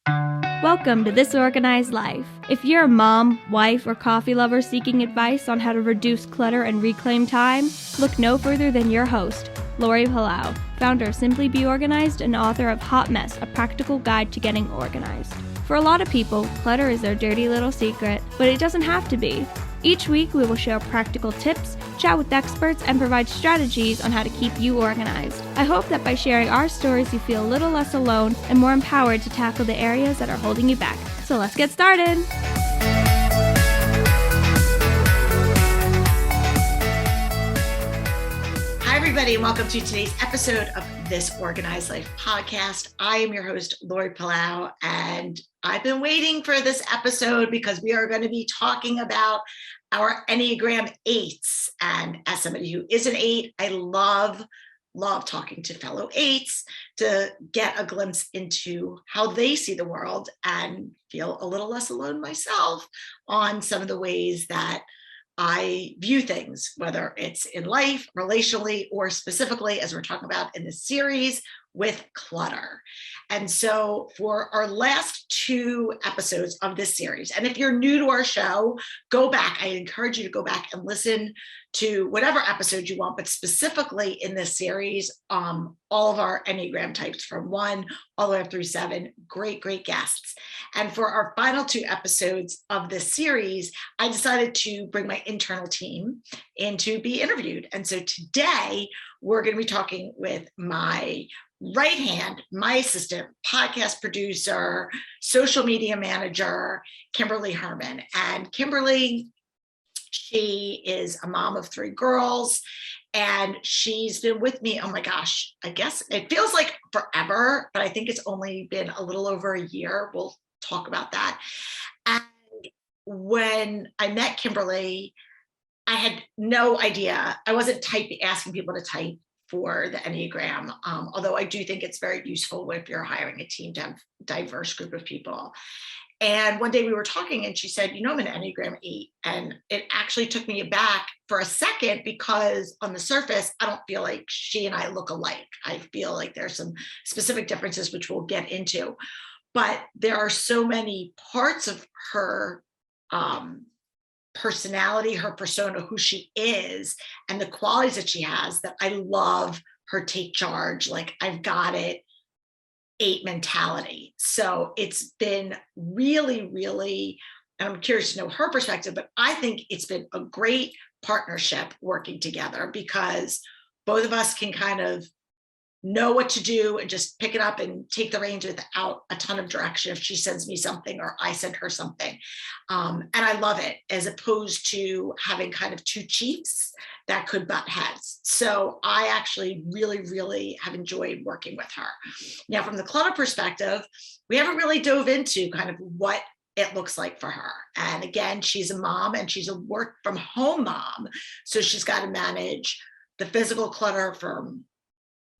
Welcome to This Organized Life. If you're a mom, wife, or coffee lover seeking advice on how to reduce clutter and reclaim time, look no further than your host, Lori Palau, founder of Simply Be Organized and author of Hot Mess, a practical guide to getting organized. For a lot of people, clutter is their dirty little secret, but it doesn't have to be. Each week, we will share practical tips, chat with experts, and provide strategies on how to keep you organized. I hope that by sharing our stories, you feel a little less alone and more empowered to tackle the areas that are holding you back. So let's get started. Hi, everybody, and welcome to today's episode of This Organized Life podcast. I am your host, Lori Palau, and I've been waiting for this episode because we are going to be talking about our Enneagram Eights. And as somebody who is an eight, I love talking to fellow eights to get a glimpse into how they see the world and feel a little less alone myself on some of the ways that I view things, whether it's in life, relationally, or specifically, as we're talking about in this series, with clutter. And so for our last two episodes of this series, and if you're new to our show, go back. I encourage you to go back and listen to whatever episode you want, but specifically in this series, all of our Enneagram types from 1 all the way up through 7, great guests. And for our final two episodes of this series, I decided to bring my internal team in to be interviewed. And so today we're going to be talking with my right hand, my assistant, podcast producer, social media manager, Kimberly Herman. And Kimberly, she is a mom of 3 girls, and she's been with me, oh my gosh, I guess it feels like forever, but I think it's only been a little over a year. We'll talk about that. And when I met Kimberly, I had no idea. I wasn't asking people to type for the Enneagram, although I do think it's very useful if you're hiring a team to have a diverse group of people. And one day we were talking and she said, I'm an Enneagram 8. And it actually took me aback for a second because on the surface, I don't feel like she and I look alike. I feel like there's some specific differences, which we'll get into. But there are so many parts of her personality, her persona, who she is, and the qualities that she has that I love her take charge, like I've got it, 8 mentality. So it's been really, and I'm curious to know her perspective, but I think it's been a great partnership working together because both of us can kind of know what to do and just pick it up and take the reins without a ton of direction if she sends me something or I send her something. And I love it, as opposed to having kind of 2 chiefs that could butt heads. So I actually really have enjoyed working with her. Now, from the clutter perspective, we haven't really dove into kind of what it looks like for her. And again, she's a mom and she's a work from home mom. So she's got to manage the physical clutter from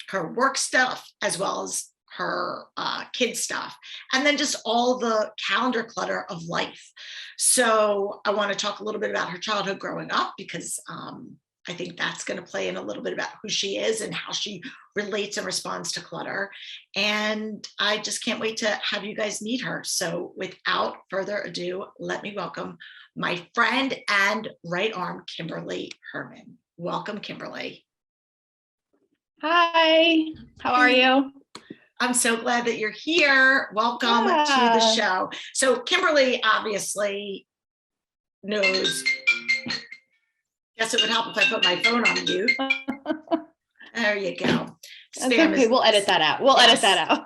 her work stuff as well as her kid stuff, and then just all the calendar clutter of life. So I want to talk a little bit about her childhood growing up, because I think that's going to play in a little bit about who she is and how she relates and responds to clutter. And I just can't wait to have you guys meet her. So without further ado, let me welcome my friend and right arm, Kimberly Herman. Welcome, Kimberly. Hi, how are you? I'm so glad that you're here. Welcome to the show. So Kimberly obviously knows. Guess it would help if I put my phone on mute. There you go. That's okay. We'll edit that out. Edit that out.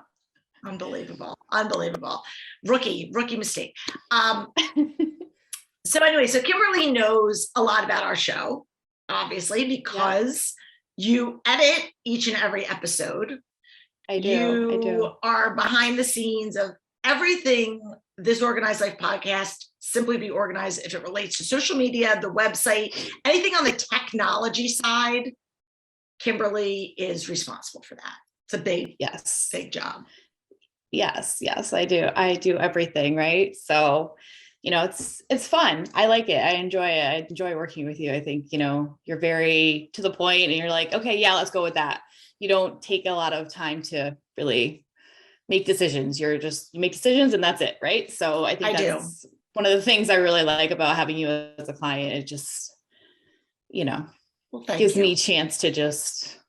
Unbelievable. Rookie mistake. So anyway, so Kimberly knows a lot about our show, obviously, because you edit each and every episode. I do. You are behind the scenes of everything This Organized Life podcast, Simply Be Organized, if it relates to social media, the website, anything on the technology side. Kimberly is responsible for that. It's a big job. Yes, I do. I do everything, right? So, it's fun. I like it. I enjoy it. I enjoy working with you. I think, you're very to the point and you're like, okay, yeah, let's go with that. You don't take a lot of time to really make decisions. You make decisions and that's it. Right. So I think that's one of the things I really like about having you as a client. It just, gives me a chance to just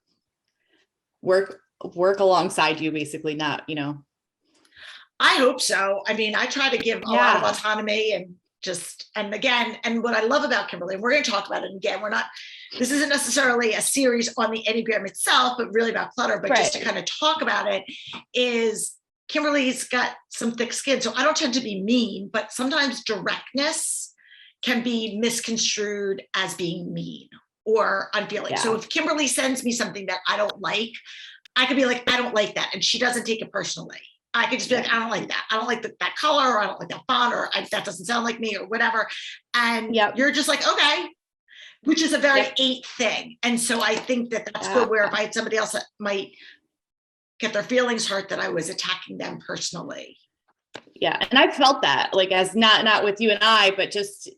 work alongside you, basically, not, I hope so. I mean, I try to give a lot of autonomy and what I love about Kimberly, and we're going to talk about it again. This isn't necessarily a series on the Enneagram itself, but really about clutter, but just to kind of talk about it, is Kimberly's got some thick skin. So I don't tend to be mean, but sometimes directness can be misconstrued as being mean or unfeeling. So if Kimberly sends me something that I don't like, I could be like, I don't like that. And she doesn't take it personally. I could just be like, I don't like that. I don't like that color, or I don't like that font, or that doesn't sound like me, or whatever. And you're just like, okay, which is a very eight thing. And so I think that that's good, where if I had somebody else that might get their feelings hurt, that I was attacking them personally. Yeah. And I felt that, like, as not with you and I, but just,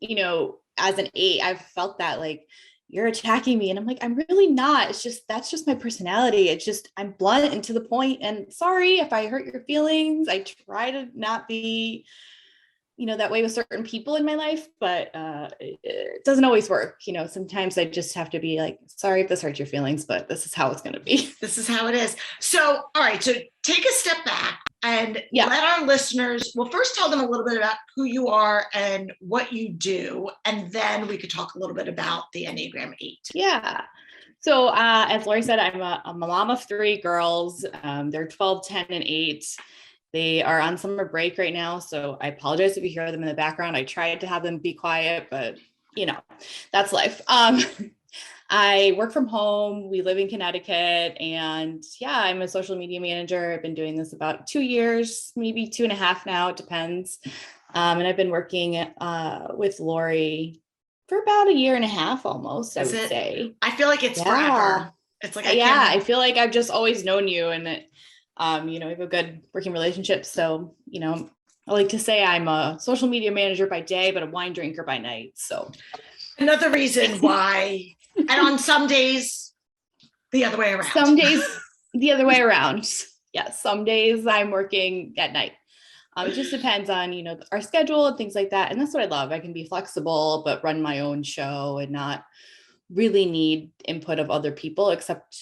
as an 8, I've felt that, like, you're attacking me. And I'm like, I'm really not. That's just my personality. It's just, I'm blunt and to the point, and sorry if I hurt your feelings. I try to not be, that way with certain people in my life, but it doesn't always work. Sometimes I just have to be like, sorry if this hurts your feelings, but this is how it's going to be. This is how it is. So, all right. So take a step back and let our listeners, well, first tell them a little bit about who you are and what you do. And then we could talk a little bit about the Enneagram 8. Yeah. So as Lori said, I'm a mom of 3 girls. They're 12, 10, and 8. They are on summer break right now, so I apologize if you hear them in the background. I tried to have them be quiet, but that's life. I work from home. We live in Connecticut, and I'm a social media manager. I've been doing this about 2 years, maybe 2.5 now. It depends. And I've been working with Lori for about 1.5 years almost, I would say. I feel like it's forever. It's like, I feel like I've just always known you, and we have a good working relationship. So, I like to say I'm a social media manager by day, but a wine drinker by night. So another reason why, and on some days, the other way around. Some days, the other way around. Yes. Some days I'm working at night. It just depends on, our schedule and things like that. And that's what I love. I can be flexible, but run my own show and not really need input of other people, except,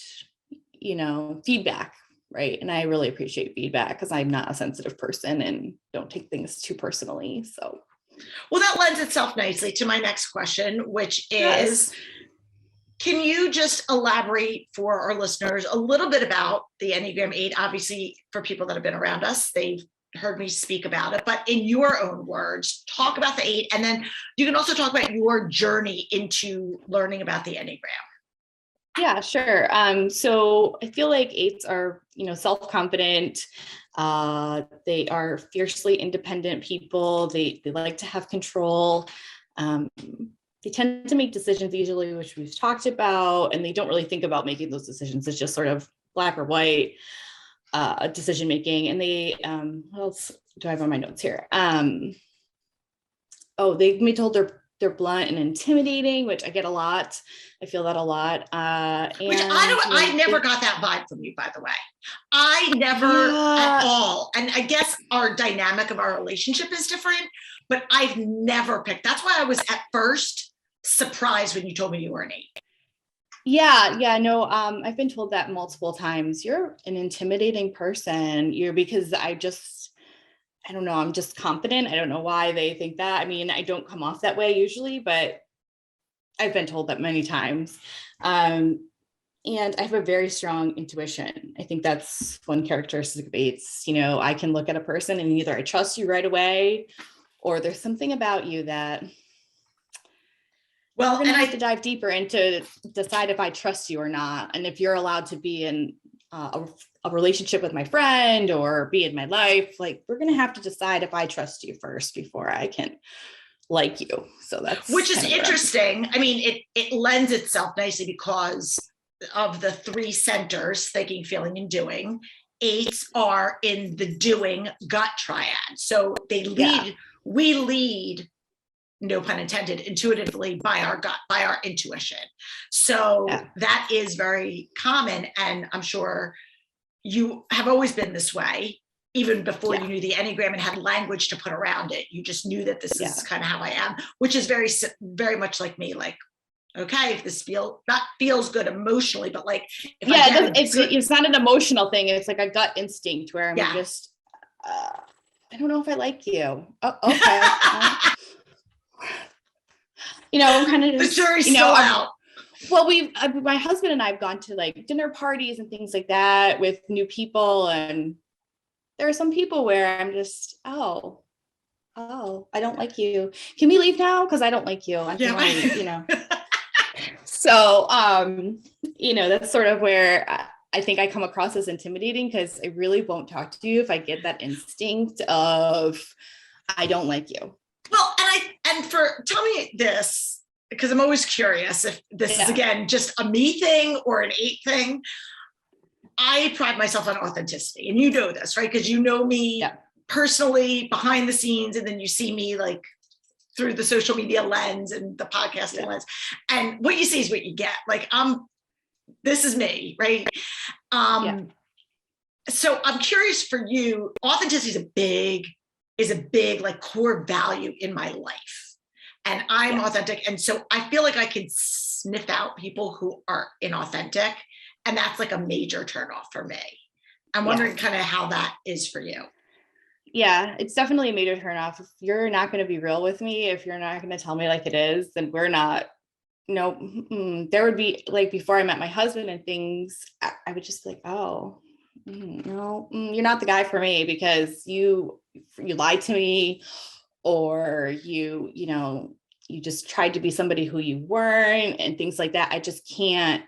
feedback. Right. And I really appreciate feedback, because I'm not a sensitive person and don't take things too personally. So, well, that lends itself nicely to my next question, which is, can you just elaborate for our listeners a little bit about the Enneagram 8? Obviously, for people that have been around us, they've heard me speak about it, but in your own words, talk about the 8. And then you can also talk about your journey into learning about the Enneagram. Yeah, sure. So I feel like 8s are, self-confident. They are fiercely independent people. They like to have control. They tend to make decisions easily, which we've talked about, and they don't really think about making those decisions. It's just sort of black or white decision making. And they, what else do I have on my notes here? They've been told they're blunt and intimidating, which I get a lot. I feel that a lot. I never got that vibe from you, by the way. I never at all. And I guess our dynamic of our relationship is different, but I've never picked. That's why I was at first surprised when you told me you were an 8. No, I've been told that multiple times. You're an intimidating person. Because I don't know, I'm just confident. I don't know why they think that. I mean, I don't come off that way usually, but I've been told that many times. And I have a very strong intuition. I think that's one characteristic of 8s. I can look at a person and either I trust you right away, or there's something about you that, well, and I have to dive deeper into decide if I trust you or not. And if you're allowed to be in a relationship with my friend or be in my life, like, we're going to have to decide if I trust you first before I can like you. So which is interesting. I mean, it lends itself nicely because of the 3 centers, thinking, feeling, and doing. 8s are in the doing gut triad. So we lead, no pun intended, intuitively by our gut, by our intuition. So that is very common. And I'm sure you have always been this way. even before you knew the Enneagram and had language to put around it. You just knew that this is kind of how I am, which is very, very much like me. Like, okay, if this feels good emotionally, but like, if it's not an emotional thing. It's like a gut instinct where I'm just, I don't know if I like you. Oh, okay. I'm kind of just, the jury's still out. Well, my husband and I have gone to like dinner parties and things like that with new people. And there are some people where I'm just, oh, I don't like you. Can we leave now? Because I don't like you. So, that's sort of where I think I come across as intimidating, because I really won't talk to you if I get that instinct of, I don't like you. Well, tell me this, because I'm always curious if this is, again, just a me thing or an 8 thing. I pride myself on authenticity, and you know this, right? Because you know me personally behind the scenes, and then you see me like through the social media lens and the podcasting lens, and what you see is what you get. Like, this is me, right? So I'm curious for you, authenticity is a big like core value in my life, and I'm authentic. And so I feel like I can sniff out people who are inauthentic, and that's like a major turnoff for me. I'm wondering kind of how that is for you. Yeah, it's definitely a major turnoff. If you're not going to be real with me, if you're not going to tell me like it is, then we're not, there would be like, before I met my husband and things, I would just be like, oh, no, you're not the guy for me, because you lied to me, or you just tried to be somebody who you weren't, and things like that. I just can't.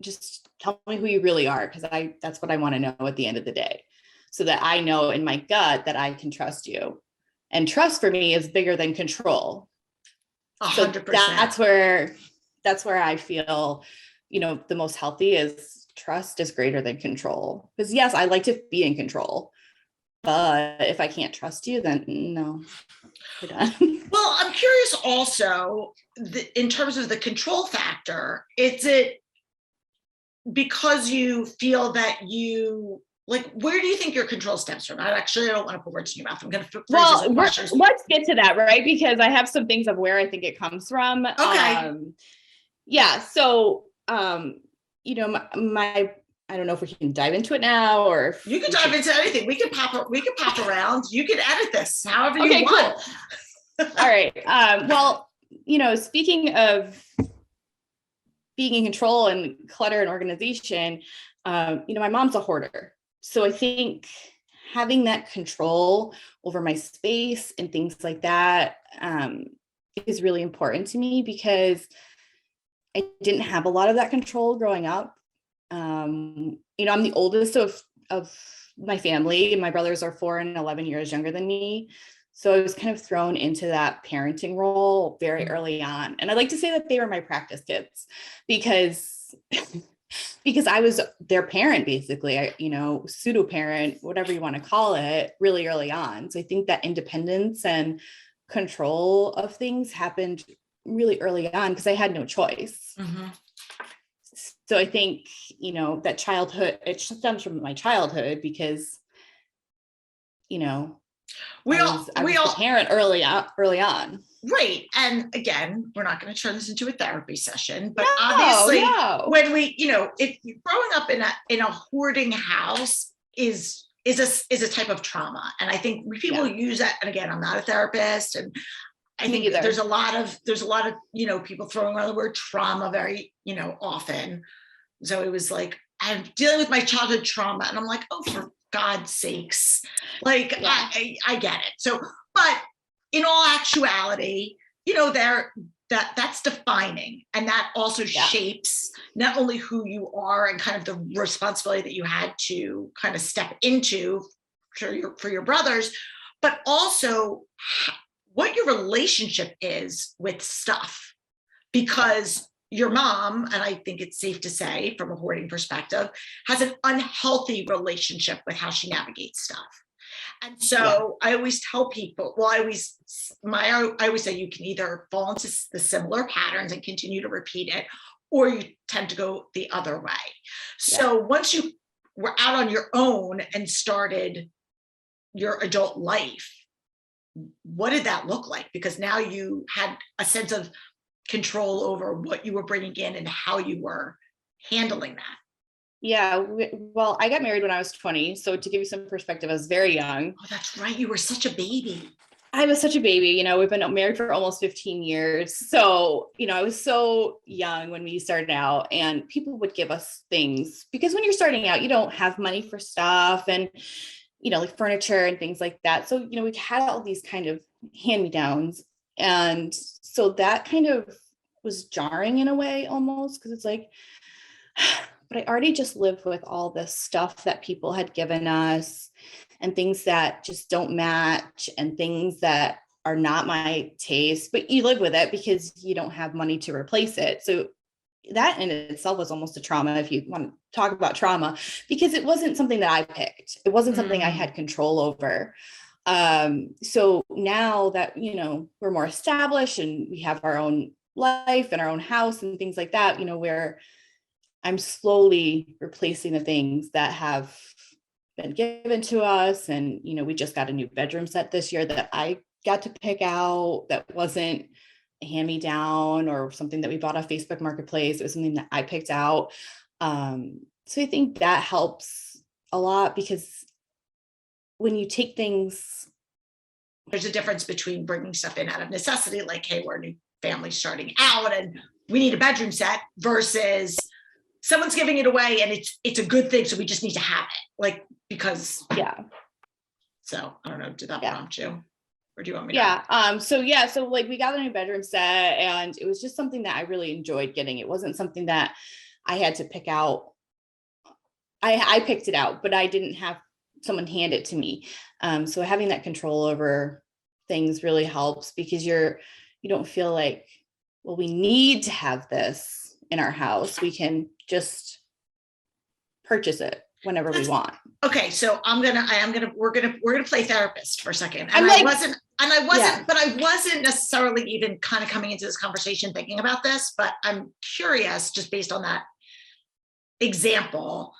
Just tell me who you really are, because that's what I want to know at the end of the day, so that I know in my gut that I can trust you. And trust for me is bigger than control. 100%. So that's where I feel, the most healthy is trust is greater than control. Because yes, I like to be in control, but if I can't trust you, then no, we're done. Well, I'm curious also, in terms of the control factor, is it because you feel that you, like, where do you think your control stems from? I don't want to put words in your mouth. I'm going to let's get to that, right? Because I have some things of where I think it comes from. Okay. So, my I don't know if we can dive into it now, or if you can dive into anything. We can pop around. You can edit this however you want. Cool. All right. Well, speaking of being in control and clutter and organization, my mom's a hoarder. So I think having that control over my space and things like that is really important to me, because I didn't have a lot of that control growing up. I'm the oldest of my family, and my brothers are 4 and 11 years younger than me. So I was kind of thrown into that parenting role very early on. And I like to say that they were my practice kids, because I was their parent, basically, pseudo parent, whatever you want to call it, really early on. So I think that independence and control of things happened really early on, because I had no choice. Mm-hmm. So I think, that childhood, it stems from my childhood, because, I was the parent early on. Right. And again, we're not going to turn this into a therapy session, but obviously when we, if growing up in a hoarding house is a type of trauma. And I think people use that. And again, I'm not a therapist, and I think there's a lot of, people throwing around the word trauma very, often. So it was like, I'm dealing with my childhood trauma, and I'm like, oh, for God's sakes, like, I get it. So, but in all actuality, that's defining, and that also shapes not only who you are and kind of the responsibility that you had to kind of step into for your brothers, but also what your relationship is with stuff. Because your mom, and I think it's safe to say from a hoarding perspective, has an unhealthy relationship with how she navigates stuff. And so I always tell people, I always say you can either fall into the similar patterns and continue to repeat it, or you tend to go the other way. So once you were out on your own and started your adult life, what did that look like? Because now you had a sense of control over what you were bringing in and how you were handling that. Yeah. Well, I got married when I was 20. So to give you some perspective, I was very young. Oh, that's right. You were such a baby. I was such a baby, we've been married for almost 15 years. So, I was so young when we started out, and people would give us things because when you're starting out, you don't have money for stuff and, like furniture and things like that. So, we had all these kind of hand-me-downs. And so that kind of was jarring in a way almost, because it's like, but I already just lived with all this stuff that people had given us and things that just don't match and things that are not my taste, but you live with it because you don't have money to replace it. So that in itself was almost a trauma, if you want to talk about trauma, because it wasn't something that I picked. It wasn't something I had control over. So now that, we're more established and we have our own life and our own house and things like that, where I'm slowly replacing the things that have been given to us. And, we just got a new bedroom set this year that I got to pick out, that wasn't a hand-me-down or something that we bought off Facebook Marketplace. It was something that I picked out. So I think that helps a lot, because when you take things, there's a difference between bringing stuff in out of necessity, like, hey, we're a new family starting out and we need a bedroom set, versus someone's giving it away and it's a good thing, so we just need to have it, like, because so I don't know, did that prompt you, or do you want me to? So like we got a new bedroom set, and it was just something that I really enjoyed getting. It wasn't something that I had to pick out. I picked it out, but I didn't have someone hand it to me. So having that control over things really helps, because you don't feel like, well, we need to have this in our house. We can just purchase it whenever we want. Okay, so we're gonna play therapist for a second. And I wasn't necessarily even kind of coming into this conversation thinking about this, but I'm curious, just based on that example,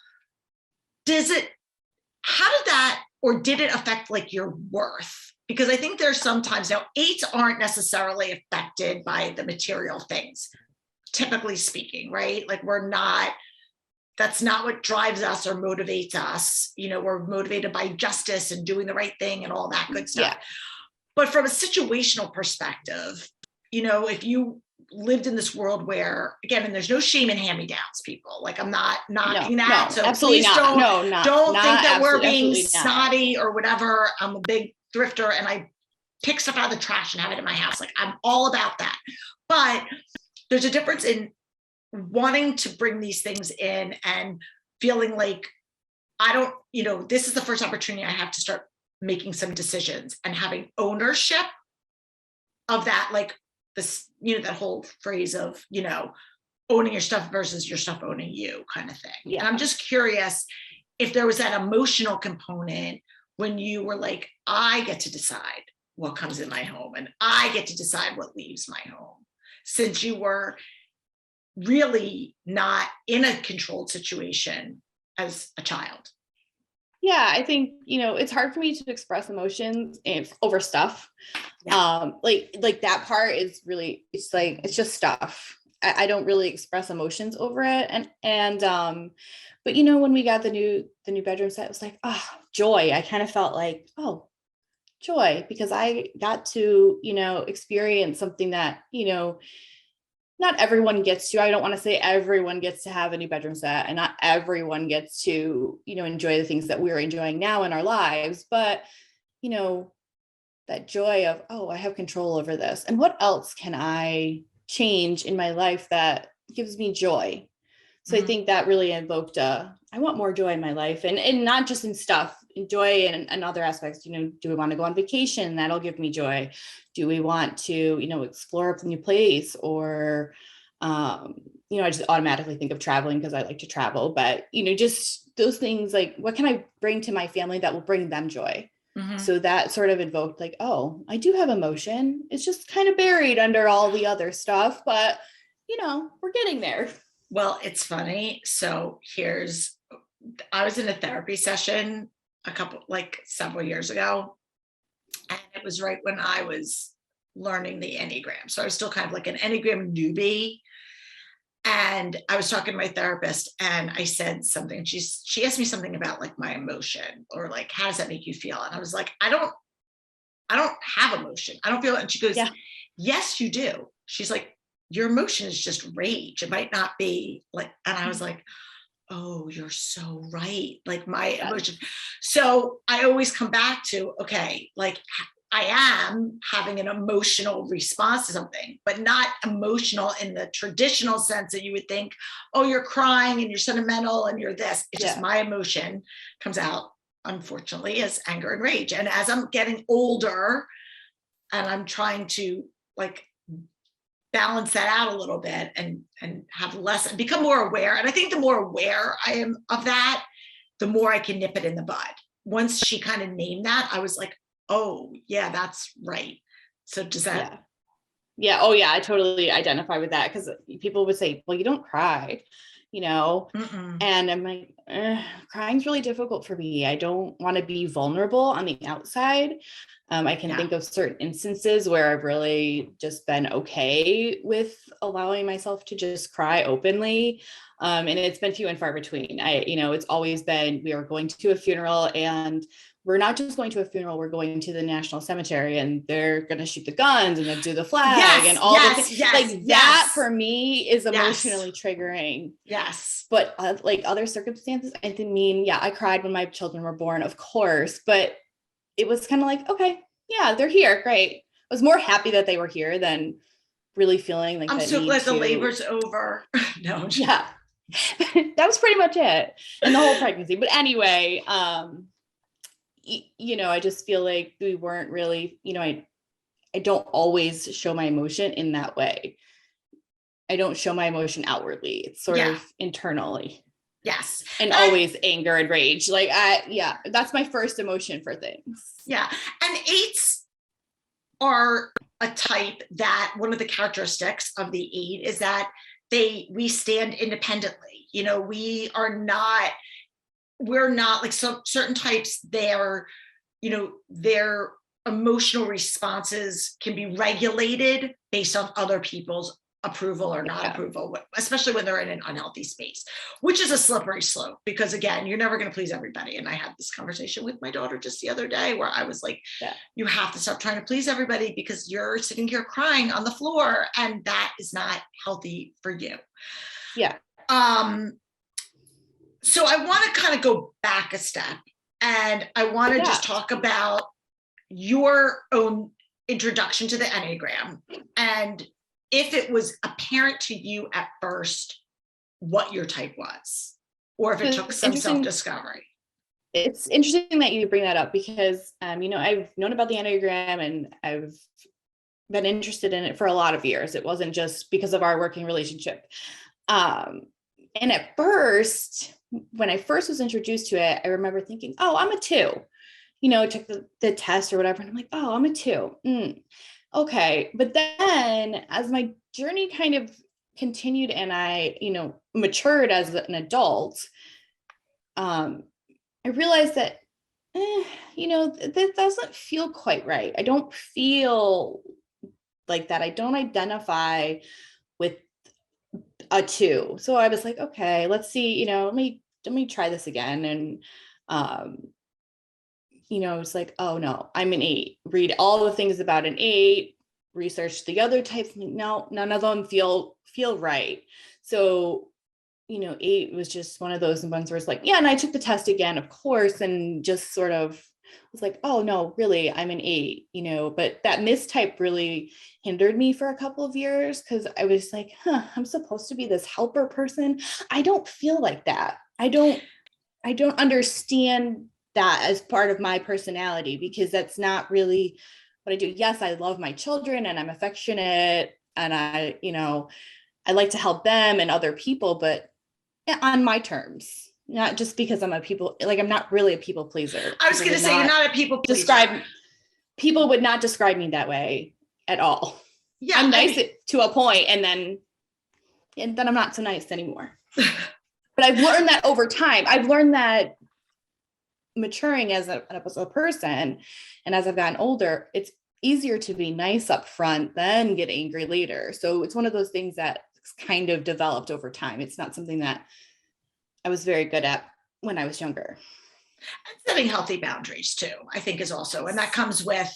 how did that, or did it affect like your worth? Because I think there's sometimes, now 8s aren't necessarily affected by the material things, typically speaking, right? Like that's not what drives us or motivates us. We're motivated by justice and doing the right thing and all that good stuff. Yeah. But from a situational perspective, if you lived in this world where, again, and there's no shame in hand-me-downs, people, like, I'm not knocking that. So absolutely please not. don't think that we're being snotty or whatever. I'm a big thrifter and I pick stuff out of the trash and have it in my house. Like, I'm all about that. But there's a difference in wanting to bring these things in and feeling like this is the first opportunity I have to start making some decisions and having ownership of that, like this, that whole phrase of, owning your stuff versus your stuff owning you kind of thing. Yeah. And I'm just curious if there was that emotional component when you were like, I get to decide what comes in my home and I get to decide what leaves my home, since you were really not in a controlled situation as a child. Yeah, I think, it's hard for me to express emotions over stuff. Yeah. Like that part is really, it's just stuff. I don't really express emotions over it. But when we got the new bedroom set, it was like, oh, joy. I kind of felt like, oh, joy, because I got to, experience something that, not everyone gets to. I don't want to say everyone gets to have a new bedroom set, and not everyone gets to, enjoy the things that we're enjoying now in our lives. But, that joy of, oh, I have control over this. And what else can I change in my life that gives me joy? So I think that really invoked I want more joy in my life, and not just in stuff, in joy and other aspects. Do we want to go on vacation? That'll give me joy. Do we want to, explore a new place? Or, I just automatically think of traveling because I like to travel, but, just those things, like, what can I bring to my family that will bring them joy? Mm-hmm. So that sort of invoked like, oh, I do have emotion. It's just kind of buried under all the other stuff, but, we're getting there. Well, it's funny. So I was in a therapy session several years ago. And it was right when I was learning the Enneagram. So I was still kind of like an Enneagram newbie. And I was talking to my therapist and I said something, she asked me something about like my emotion or like, how does that make you feel? And I was like, I don't have emotion. I don't feel it. And she goes, Yeah. Yes, you do. She's like, your emotion is just rage. It might not be like, and I was like, oh, you're so right. Like my emotion. So I always come back to, okay, like I am having an emotional response to something, but not emotional in the traditional sense that you would think, oh, you're crying and you're sentimental and you're this. It's just my emotion comes out, unfortunately, as anger and rage. And as I'm getting older and I'm trying to like balance that out a little bit and have less and become more aware. And I think the more aware I am of that, the more I can nip it in the bud. Once she kind of named that, I was like, oh yeah, that's right. So does that? Yeah. Oh yeah. I totally identify with that because people would say, well, you don't cry, Mm-mm. and I'm like, crying's really difficult for me. I don't want to be vulnerable on the outside. I can think of certain instances where I've really just been okay with allowing myself to just cry openly. And it's been few and far between. It's always been, we are going to a funeral and we're not just going to a funeral, we're going to the National Cemetery and they're going to shoot the guns and then do the flag and all the things. That for me is emotionally triggering. Yes. But like other circumstances, I mean, I cried when my children were born, of course, but it was kind of like, okay, yeah, they're here. Great. I was more happy that they were here than really feeling like I'm so glad the labor's over. No. Yeah. That was pretty much it. And the whole pregnancy. But anyway, I just feel like we weren't really, I don't always show my emotion in that way. I don't show my emotion outwardly. It's sort of internally. Yes. And always anger and rage. Like, that's my first emotion for things. Yeah. And eights are a type that one of the characteristics of the eight is that we stand independently. We're not like some certain types, their emotional responses can be regulated based on other people's approval or not approval, especially when they're in an unhealthy space, which is a slippery slope because again, you're never going to please everybody. And I had this conversation with my daughter just the other day where I was like, you have to stop trying to please everybody because you're sitting here crying on the floor and that is not healthy for you. Yeah. So I want to kind of go back a step and I want to just talk about your own introduction to the Enneagram and if it was apparent to you at first what your type was, or if it took some self-discovery. It's interesting that you bring that up because, I've known about the Enneagram and I've been interested in it for a lot of years. It wasn't just because of our working relationship. And at first, when I first was introduced to it, I remember thinking, oh, I'm a 2. I took the test or whatever. And I'm like, oh, I'm a 2. Okay. But then as my journey kind of continued and I, matured as an adult, I realized that, this doesn't feel quite right. I don't feel like that. I don't identify with a 2. So I was like, okay, let's see, let me try this again. And, it's like, oh no, I'm an 8. Read all the things about an 8, research the other types. No, none of them feel right. So, 8 was just one of those ones where it's like, and I took the test again, of course, and just sort of was like, oh no, really, I'm an 8, but that mistype really hindered me for a couple of years because I was like, I'm supposed to be this helper person. I don't feel like that. I don't understand that as part of my personality because that's not really what I do. Yes, I love my children and I'm affectionate and I like to help them and other people, but on my terms, not just because I'm I'm not really a people pleaser. I was going to say, you're not a people pleaser. People would not describe me that way at all. Yeah. I'm nice to a point and then I'm not so nice anymore. But I've learned that over time. I've learned that maturing as a person, and as I've gotten older, it's easier to be nice up front than get angry later. So it's one of those things that kind of developed over time. It's not something that I was very good at when I was younger. And setting healthy boundaries too, I think is also, and that comes with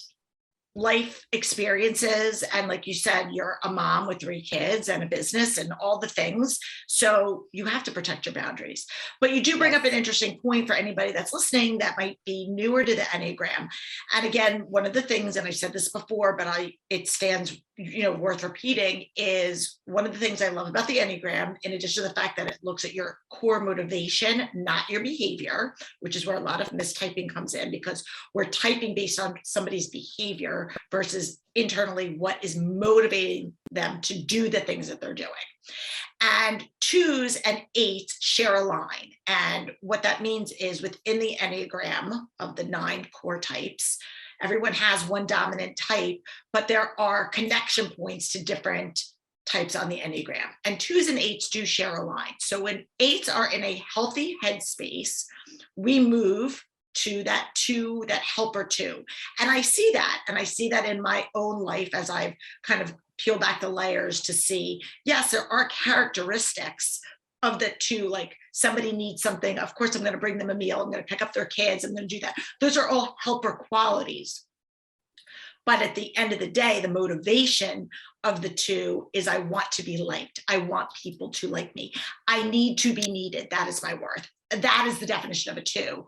life experiences. And like you said, you're a mom with 3 kids and a business and all the things. So you have to protect your boundaries. But you do bring up an interesting point for anybody that's listening that might be newer to the Enneagram. And again, one of the things, and I've said this before, but it stands, worth repeating, is one of the things I love about the Enneagram, in addition to the fact that it looks at your core motivation, not your behavior, which is where a lot of mistyping comes in, because we're typing based on somebody's behavior versus internally what is motivating them to do the things that they're doing. And 2s and 8s share a line. And what that means is, within the Enneagram of the 9 core types, everyone has one dominant type, but there are connection points to different types on the Enneagram. And 2s and 8s do share a line. So when 8s are in a healthy headspace, we move to that 2, that helper 2. And I see that. And I see that in my own life as I've kind of peeled back the layers to see, yes, there are characteristics of the 2, like somebody needs something. Of course, I'm going to bring them a meal. I'm going to pick up their kids. I'm going to do that. Those are all helper qualities. But at the end of the day, the motivation of the 2 is, I want to be liked. I want people to like me. I need to be needed. That is my worth. That is the definition of a 2.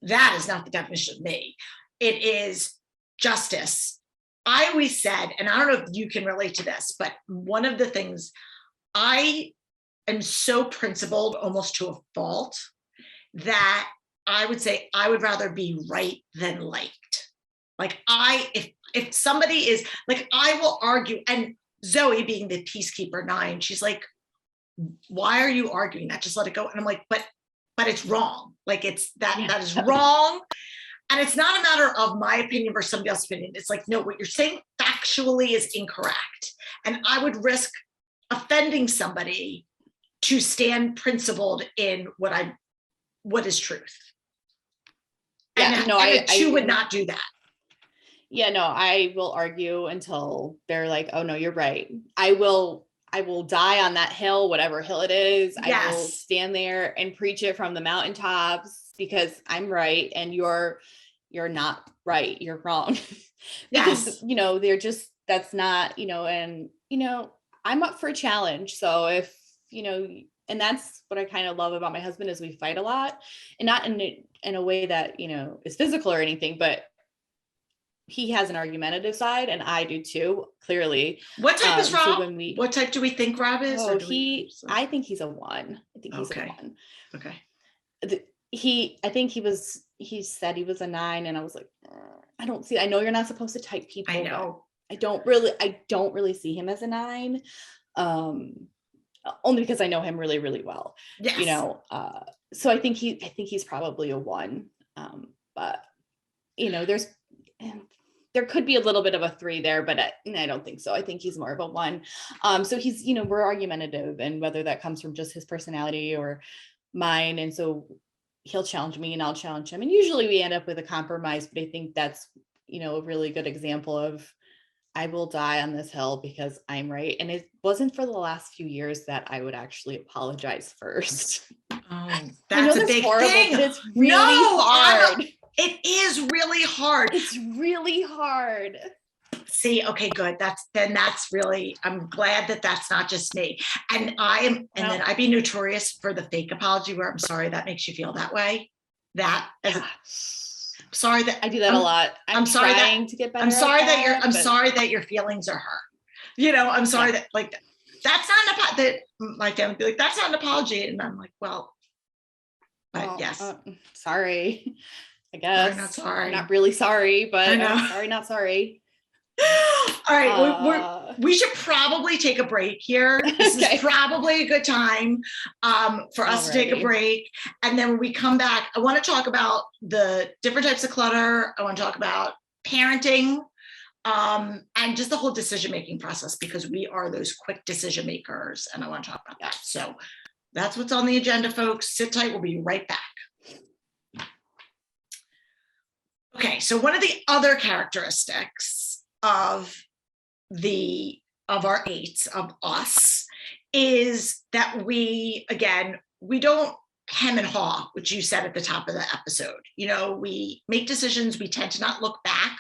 That is not the definition of me. It is justice. I always said, and I don't know if you can relate to this, but one of the things, I am so principled almost to a fault, that I would say I would rather be right than liked. Like if somebody is like, I will argue, and Zoe being the peacekeeper 9, she's like, why are you arguing that? Just let it go. And I'm like, but it's wrong. Like that is wrong. And it's not a matter of my opinion versus somebody else's opinion. It's like, no, what you're saying factually is incorrect. And I would risk offending somebody to stand principled in what is truth. Yeah, and a 2 would not do that. Yeah, no, I will argue until they're like, oh no, you're right. I will die on that hill, whatever hill it is. Yes. I will stand there and preach it from the mountaintops because I'm right and you're not right. You're wrong. Because, yes. That's not, and, I'm up for a challenge. So if, and that's what I kind of love about my husband, is we fight a lot, and not in a way that, is physical or anything, but he has an argumentative side and I do too, clearly. What type is Rob? So what type do we think Rob is? Oh, I think he's a 1. I think he's a 1. Okay. He said he was a 9, and I was like, I know you're not supposed to type people. I know. I don't really see him as a 9. Only because I know him really, really well. Yes. So I think he's probably a 1. But there could be a little bit of a 3 there, but I don't think so. I think he's more of a 1. So he's, we're argumentative, and whether that comes from just his personality or mine. And so he'll challenge me and I'll challenge him. And usually we end up with a compromise, but I think that's, a really good example of, I will die on this hill because I'm right. And it wasn't for the last few years that I would actually apologize first. Oh, that's a big horrible, thing. But it's really hard. It is really hard. It's really hard. See, okay, good. That's really, I'm glad that that's not just me. And then I'd be notorious for the fake apology where I'm sorry that makes you feel that way. Sorry that I do that a lot. I'm sorry to get better. I'm sorry that your feelings are hurt. I'm sorry that that's not an apology. That my family would be like, that's not an apology. And I'm like, yes. Sorry. I guess. I'm not sorry. I'm not really sorry, but I'm sorry, not sorry. All right. We should probably take a break here. This is probably a good time for us to take a break. And then when we come back, I want to talk about the different types of clutter. I want to talk about parenting and just the whole decision-making process, because we are those quick decision makers. And I want to talk about that. So that's what's on the agenda, folks. Sit tight. We'll be right back. Okay, so one of the other characteristics of our eights, of us, is that we don't hem and haw, which you said at the top of the episode. We make decisions, we tend to not look back.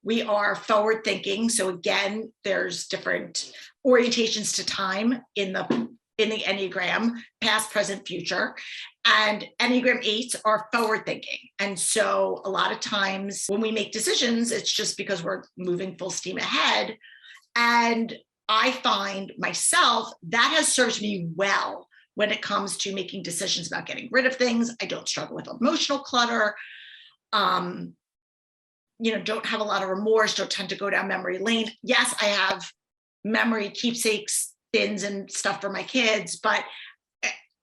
We are forward thinking. So again, there's different orientations to time in the Enneagram, past, present, future. And Enneagram 8s are forward thinking. And so a lot of times when we make decisions, it's just because we're moving full steam ahead. And I find myself that has served me well when it comes to making decisions about getting rid of things. I don't struggle with emotional clutter. Don't have a lot of remorse, don't tend to go down memory lane. Yes, I have memory keepsakes, bins and stuff for my kids, but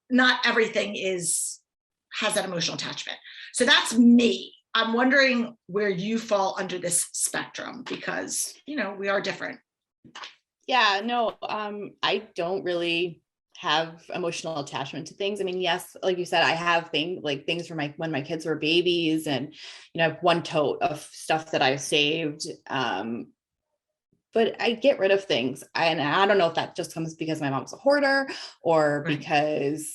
not everything has that emotional attachment. So that's me. I'm wondering where you fall under this spectrum, because, we are different. Yeah, no, I don't really have emotional attachment to things. I mean, yes, like you said, I have things from when my kids were babies, and, I have one tote of stuff that I've saved. But I get rid of things. And I don't know if that just comes because my mom's a hoarder, or Right. because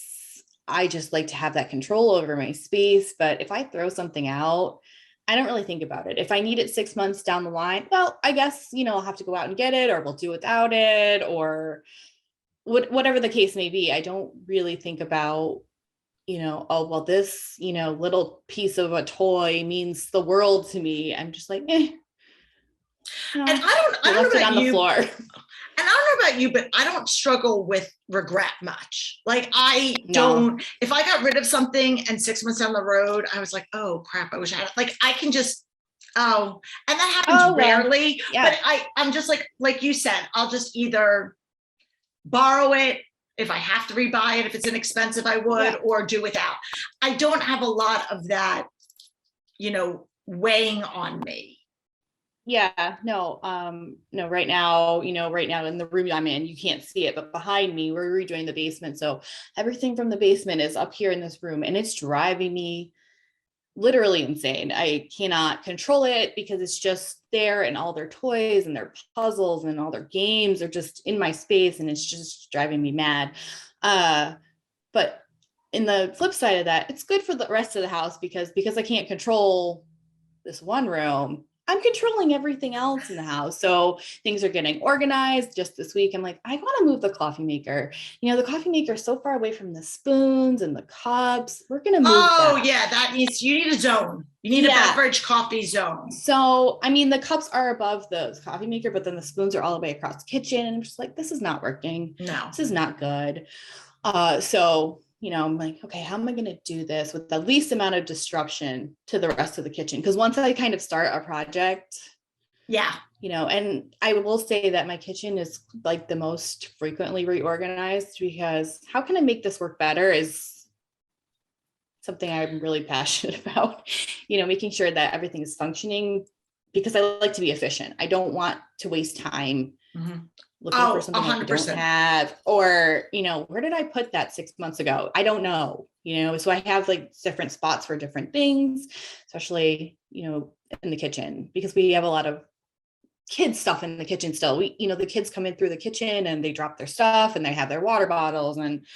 I just like to have that control over my space. But if I throw something out, I don't really think about it. If I need it 6 months down the line, well, I guess, I'll have to go out and get it, or we'll do without it, or whatever the case may be. I don't really think about, oh, well, this, little piece of a toy means the world to me. I'm just like, eh. And I don't know about on the floor. And I don't know about you, but I don't struggle with regret much. Like I don't, if I got rid of something and 6 months down the road, I was like, oh crap, I wish I had it. Like I can just, and that happens rarely, but I'm just like you said, I'll just either borrow it if I have to rebuy it. If it's inexpensive, I would, or do without. I don't have a lot of that, weighing on me. Yeah, no, right now in the room I'm in, you can't see it, but behind me, we're redoing the basement. So everything from the basement is up here in this room, and it's driving me literally insane. I cannot control it because it's just there, and all their toys and their puzzles and all their games are just in my space, and it's just driving me mad. But in the flip side of that, it's good for the rest of the house because I can't control this one room. I'm controlling everything else in the house. So things are getting organized. Just this week, I'm like, I want to move the coffee maker. The coffee maker is so far away from the spoons and the cups. We're going to move that. Yeah, you need a zone. You need a beverage coffee zone. So, I mean, the cups are above the coffee maker, but then the spoons are all the way across the kitchen. And I'm just like, this is not working. No. This is not good. So I'm like, okay, how am I going to do this with the least amount of disruption to the rest of the kitchen? Because once I kind of start a project, and I will say that my kitchen is like the most frequently reorganized, because how can I make this work better is something I'm really passionate about, making sure that everything is functioning, because I like to be efficient. I don't want to waste time. Mm-hmm. Looking for something 100%. I don't have, or, where did I put that 6 months ago? I don't know, so I have like different spots for different things, especially, in the kitchen, because we have a lot of kids stuff in the kitchen still. The kids come in through the kitchen and they drop their stuff, and they have their water bottles and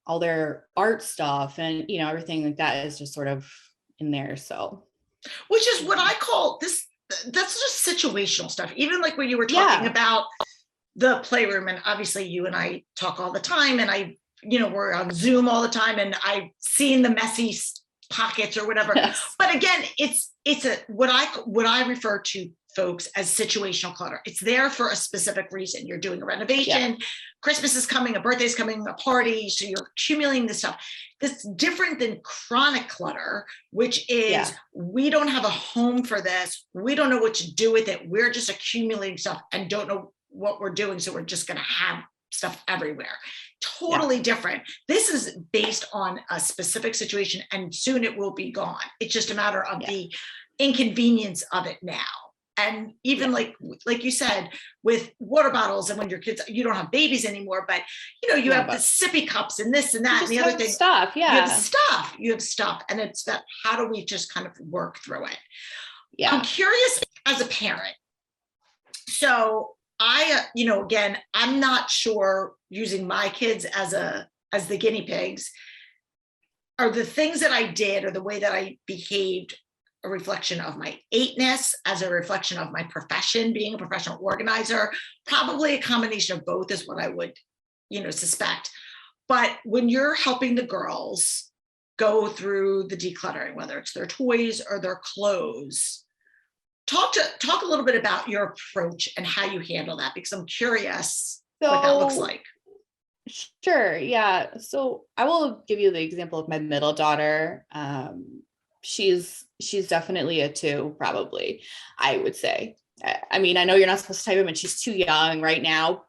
all their art stuff, and, everything like that is just sort of in there. So, which is what I call this, that's just situational stuff. Even like when you were talking about the playroom, and obviously you and I talk all the time, and we're on Zoom all the time, and I've seen the messy pockets or whatever. Yes. But again, it's what I refer to folks as situational clutter. It's there for a specific reason. You're doing a renovation, Christmas is coming, a birthday's coming, a party, so you're accumulating this stuff. That's different than chronic clutter, which is we don't have a home for this. We don't know what to do with it. We're just accumulating stuff and don't know what we're doing, so we're just going to have stuff everywhere. Totally different. This is based on a specific situation, and soon it will be gone. It's just a matter of the inconvenience of it now. And even like you said, with water bottles, and when your kids, you don't have babies anymore, but you have the sippy cups and this and that and the other thing. Stuff, You have stuff, and it's that, how do we just kind of work through it? I'm curious as a parent. So again, I'm not sure, using my kids as the guinea pigs, are the things that I did or the way that I behaved a reflection of my eightness, as a reflection of my profession, being a professional organizer? Probably a combination of both is what I would, suspect. But when you're helping the girls go through the decluttering, whether it's their toys or their clothes, talk a little bit about your approach and how you handle that, because I'm curious what that looks like. Sure. Yeah. So I will give you the example of my middle daughter. She's definitely a 2, probably, I would say. I mean, I know you're not supposed to type them, and she's too young right now,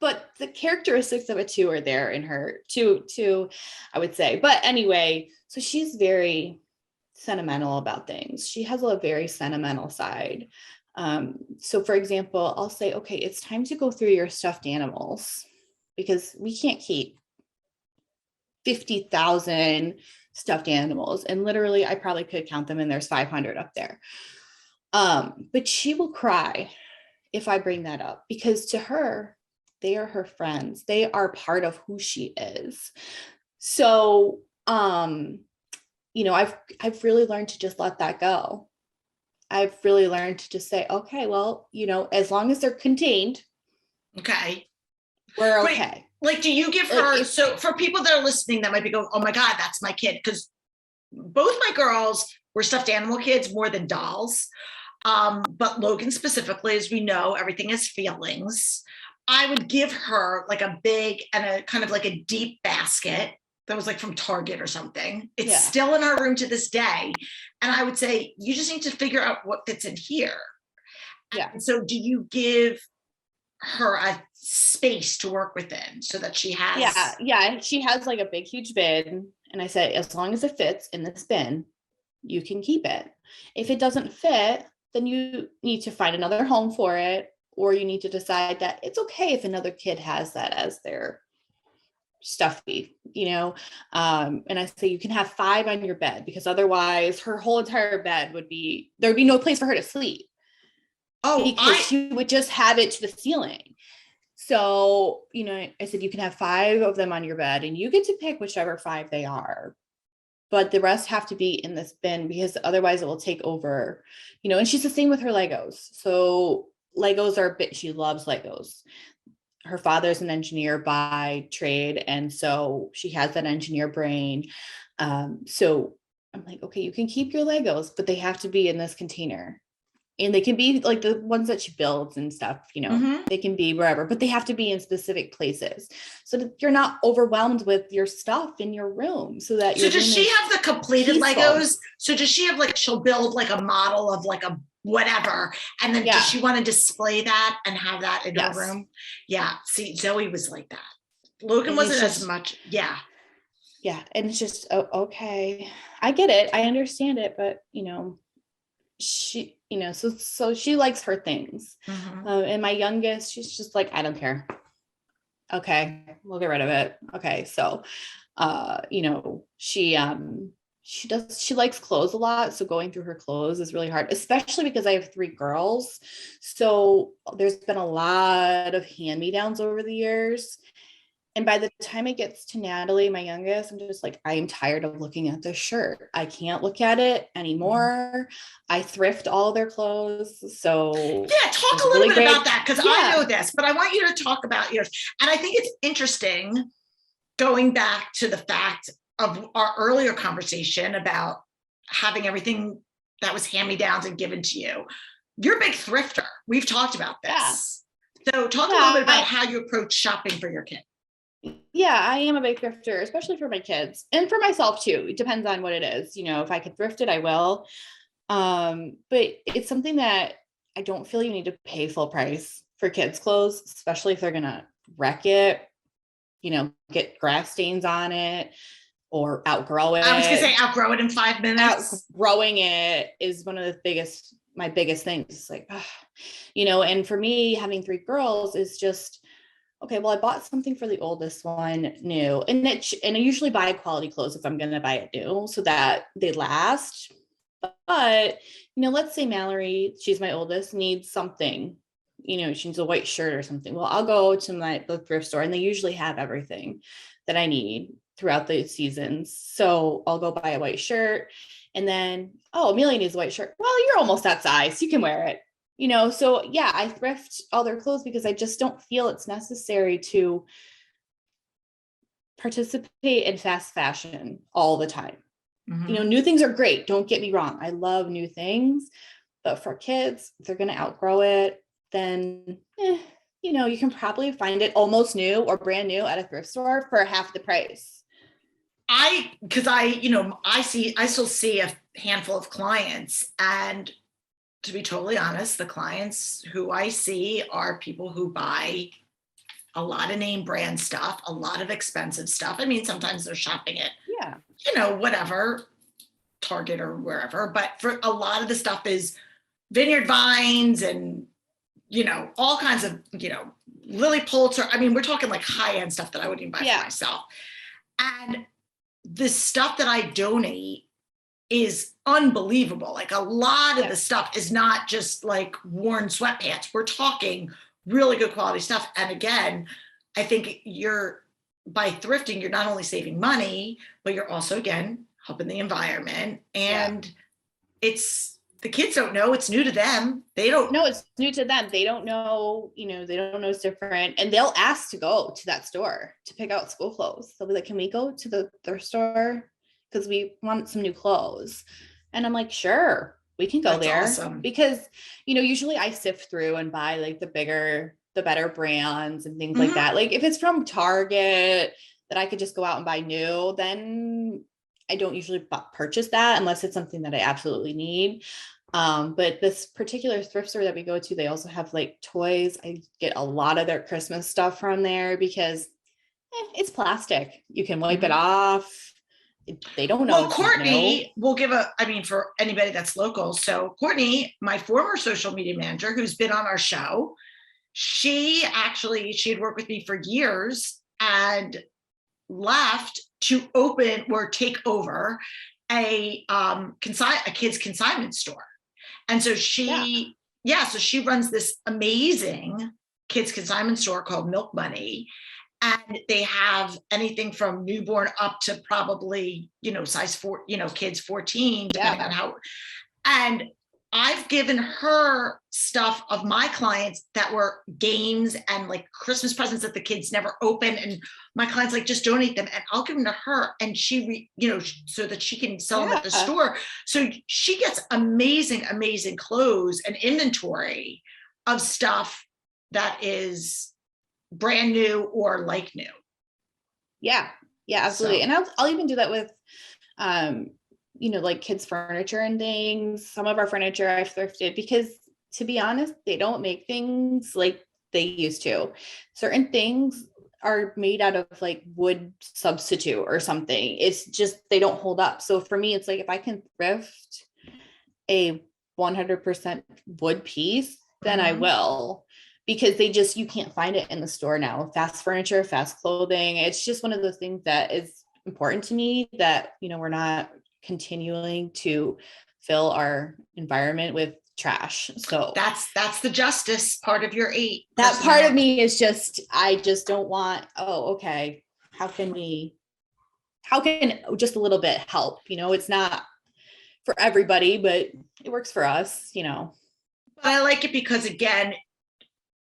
but the characteristics of a 2 are there in her too, I would say. But anyway, so she's very sentimental about things. She has a very sentimental side. So for example, I'll say, okay, it's time to go through your stuffed animals, because we can't keep 50,000 stuffed animals. And literally, I probably could count them, and there's 500 up there. But she will cry if I bring that up, because to her, they are her friends. They are part of who she is. So, I've really learned to just let that go. I've really learned to just say, okay, well, as long as they're contained, okay, we're okay. Like, do you give her, so for people that are listening that might be going, oh my God, that's my kid, because both my girls were stuffed animal kids more than dolls. But Logan specifically, as we know, everything has feelings. I would give her like a big and a kind of like a deep basket that was like from Target or something. It's still in our room to this day. And I would say, you just need to figure out what fits in here. Yeah. And so do you give her a space to work within so that she has? Yeah. She has like a big, huge bin. And I said, as long as it fits in this bin, you can keep it. If it doesn't fit, then you need to find another home for it, or you need to decide that it's okay if another kid has that as their stuffy, and I say you can have 5 on your bed, because otherwise her whole entire bed there'd be no place for her to sleep. Because she would just have it to the ceiling. So, I said, you can have 5 of them on your bed, and you get to pick whichever 5 they are, but the rest have to be in this bin, because otherwise it will take over, and she's the same with her Legos. So Legos she loves Legos. Her father's an engineer by trade, and so she has that engineer brain. So I'm like, okay, you can keep your Legos, but they have to be in this container. And they can be like the ones that she builds and stuff, they can be wherever, but they have to be in specific places so that you're not overwhelmed with your stuff in your room. So does she have the completed peaceful Legos? So does she have she'll build like a model of like a whatever, and then does she want to display that and have that in her room? Yeah. See, Zoe was like that. Logan wasn't as much. Yeah. And it's just, okay, I get it. I understand it. But, she, so she likes her things. And my youngest, she's just like, I don't care. Okay, we'll get rid of it. Okay. So, she likes clothes a lot. So going through her clothes is really hard, especially because I have 3 girls. So there's been a lot of hand-me-downs over the years. And by the time it gets to Natalie, my youngest, I'm just like, I am tired of looking at this shirt. I can't look at it anymore. I thrift all their clothes. So talk a little bit about that, because I know this, but I want you to talk about yours. And I think it's interesting, going back to the fact of our earlier conversation about having everything that was hand-me-downs and given to you. You're a big thrifter. We've talked about this. So talk a little bit about how you approach shopping for your kid. Yeah, I am a big thrifter, especially for my kids and for myself too. It depends on what it is. If I could thrift it, I will. But it's something that I don't feel you need to pay full price for kids' clothes, especially if they're going to wreck it, get grass stains on it or outgrow it. I was going to say outgrow it in 5 minutes. Outgrowing it is one of my biggest things. It's like, and for me, having 3 girls is just, okay, well, I bought something for the oldest one new, and I usually buy quality clothes if I'm going to buy it new so that they last. But, let's say Mallory, she's my oldest, needs something, she needs a white shirt or something. Well, I'll go to the thrift store, and they usually have everything that I need throughout the seasons. So I'll go buy a white shirt, and then, Amelia needs a white shirt. Well, you're almost that size. You can wear it, So yeah, I thrift all their clothes because I just don't feel it's necessary to participate in fast fashion all the time. Mm-hmm. New things are great. Don't get me wrong. I love new things, but for kids, if they're going to outgrow it, then, you can probably find it almost new or brand new at a thrift store for half the price. I still see a handful of clients, and to be totally honest, the clients who I see are people who buy a lot of name brand stuff, a lot of expensive stuff. I mean, sometimes they're shopping at, whatever, Target or wherever, but for a lot of the stuff is Vineyard Vines and, all kinds of, Lily Pulitzer. I mean, we're talking like high-end stuff that I wouldn't even buy for myself. And the stuff that I donate is unbelievable. Like a lot of the stuff is not just like worn sweatpants. We're talking really good quality stuff. And again, I think by thrifting, you're not only saving money, but you're also, again, helping the environment. And the kids don't know, it's new to them. They don't know it's new to them. They don't know, they don't know it's different. And they'll ask to go to that store to pick out school clothes. They'll be like, can we go to the thrift store? Because we want some new clothes. And I'm like, sure, we can go there. Awesome. Because, usually I sift through and buy like the better brands and things like that. Like if it's from Target that I could just go out and buy new, then I don't usually purchase that unless it's something that I absolutely need. But this particular thrift store that we go to, they also have like toys. I get a lot of their Christmas stuff from there because it's plastic. You can wipe it off. They don't know. Well, Courtney will for anybody that's local. So Courtney, my former social media manager, who's been on our show, she had worked with me for years and left to open or take over a kids consignment store. And so she runs this amazing kids consignment store called Milk Money. And they have anything from newborn up to probably, size 4, kids 14, depending on how. And I've given her stuff of my clients that were games and like Christmas presents that the kids never open. And my clients like, just donate them and I'll give them to her. And she, so that she can sell them at the store. So she gets amazing, amazing clothes and inventory of stuff that is brand new or like new. Yeah, absolutely. So. And I'll even do that with, like kids furniture and things. Some of our furniture I've thrifted because, to be honest, they don't make things like they used to. Certain things are made out of like wood substitute or something. It's just, they don't hold up. So for me, it's like, if I can thrift a 100% wood piece, then I will, because you can't find it in the store now. Fast furniture, fast clothing. It's just one of those things that is important to me that, we're not continuing to fill our environment with trash. So that's the justice part of your 8. That part of me is just, I just don't want, okay, how can just a little bit help? It's not for everybody, but it works for us, But I like it because, again,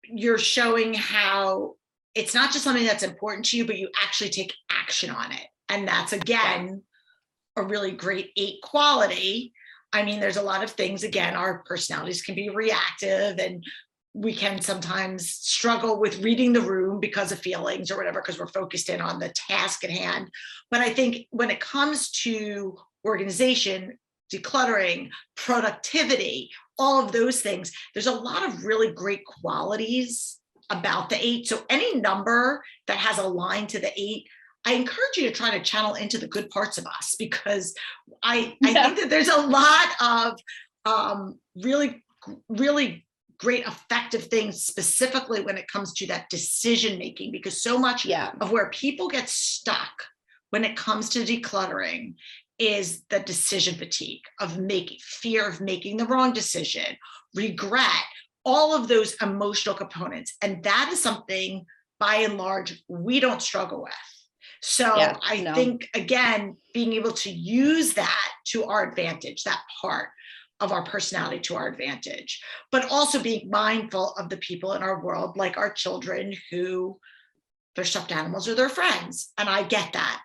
you're showing how it's not just something that's important to you, but you actually take action on it. And that's, again, a really great 8 quality. I mean, there's a lot of things, again, our personalities can be reactive and we can sometimes struggle with reading the room because of feelings or whatever, because we're focused in on the task at hand. But I think when it comes to organization, decluttering, productivity, all of those things, there's a lot of really great qualities about the 8. So any number that has a line to the 8, I encourage you to try to channel into the good parts of us, because I think that there's a lot of really, really great effective things, specifically when it comes to that decision making, because so much of where people get stuck when it comes to decluttering is the decision fatigue of fear of making the wrong decision, regret, all of those emotional components. And that is something, by and large, we don't struggle with. So I think, again, being able to use that to our advantage, that part of our personality to our advantage, but also being mindful of the people in our world, like our children, who they're stuffed animals or their friends. And I get that.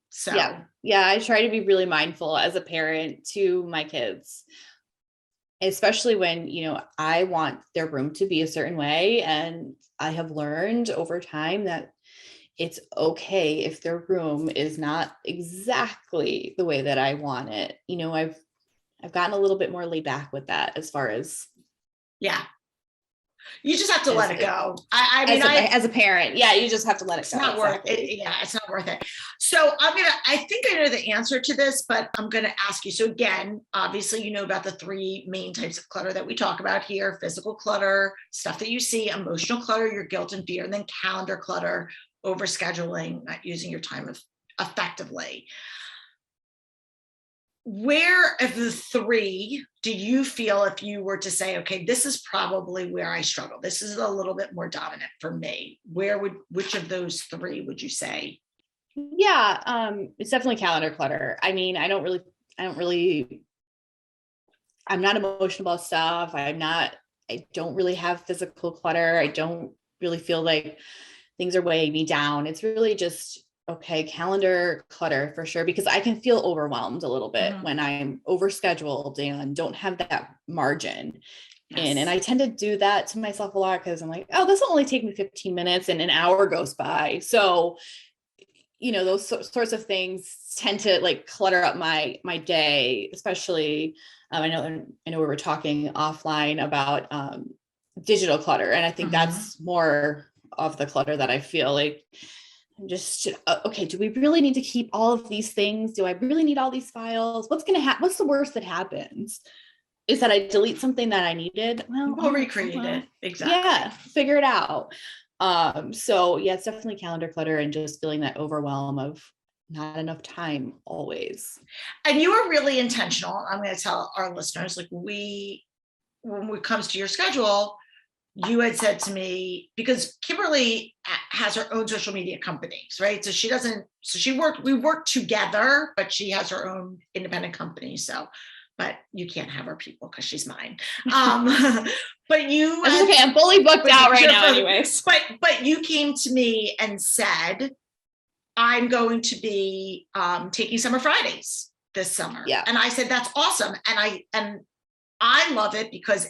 So yeah, I try to be really mindful as a parent to my kids, especially when, I want their room to be a certain way. And I have learned over time that it's okay if their room is not exactly the way that I want it. I've gotten a little bit more laid back with that, as far as. Yeah. You just have to let it go. As a parent, you just have to let it go. It's not worth it. Yeah, it's not worth it. So I think I know the answer to this, but I'm going to ask you. So again, obviously, you know about the three main types of clutter that we talk about here: physical clutter, stuff that you see; emotional clutter, your guilt and fear; and then calendar clutter, overscheduling, not using your time effectively. Where of the three do you feel, if you were to say, okay, this is probably where I struggle, this is a little bit more dominant for me, which of those three would you say? It's definitely calendar clutter. I'm not emotional about stuff. I don't really have physical clutter. I don't really feel like things are weighing me down. It's really just, okay, calendar clutter for sure, because I can feel overwhelmed a little bit when I'm overscheduled and don't have that margin. Yes. And I tend to do that to myself a lot, because I'm like, oh, this will only take me 15 minutes and an hour goes by. So, those sorts of things tend to like clutter up my day, especially, I know we were talking offline about digital clutter. And I think that's more of the clutter that I feel like I'm just, okay, do we really need to keep all of these things? Do I really need all these files? What's going to happen? What's the worst that happens? Is that I delete something that I needed? Well, we'll recreate it. Exactly. Yeah, figure it out. So it's definitely calendar clutter and just feeling that overwhelm of not enough time always. And you are really intentional. I'm going to tell our listeners, like, when it comes to your schedule, you had said to me, because Kimberly has her own social media companies, right? We work together, but she has her own independent company. So, but you can't have her people because she's mine. But you, that's okay. I'm fully booked out right now anyways. But you came to me and said, I'm going to be taking summer Fridays this summer. Yeah. And I said, that's awesome. And I love it because